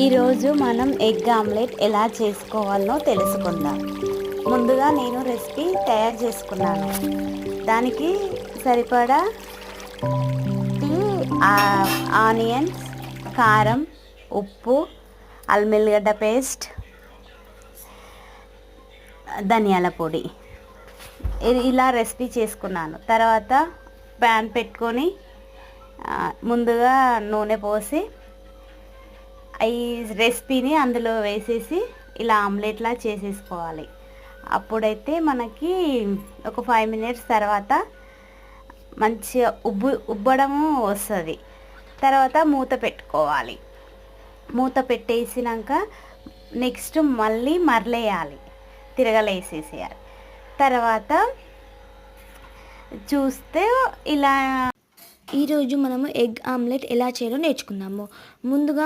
ఈరోజు మనం egg omelette ఎలా చేసుకోవాలో తెలుసుకుందాం. ముందుగా నేను రెసిపీ తయారు చేసుకున్నాను. దానికి సరిపడా ఆనియన్స్, కారం, ఉప్పు, అల్లం వెల్లిగడ్డ పేస్ట్, ధనియాల పొడి ఇలా రెసిపీ చేసుకున్నాను. తర్వాత ప్యాన్ పెట్టుకొని ముందుగా నూనె పోసి ఈ రెసిపీని అందులో వేసేసి ఇలా ఆమ్లెట్లా చేసేసుకోవాలి. అప్పుడైతే మనకి ఒక 5 మినిట్స్ తర్వాత మంచిగా ఉబ్బడము వస్తుంది. తర్వాత మూత పెట్టుకోవాలి. మూత పెట్టేసినాక నెక్స్ట్ మళ్ళీ మరలేయాలి, తిరగలేసేసేయాలి. తర్వాత చూస్తే ఇలా ఈరోజు మనము ఎగ్ ఆమ్లెట్ ఎలా చేయాలో నేర్చుకుందాము. ముందుగా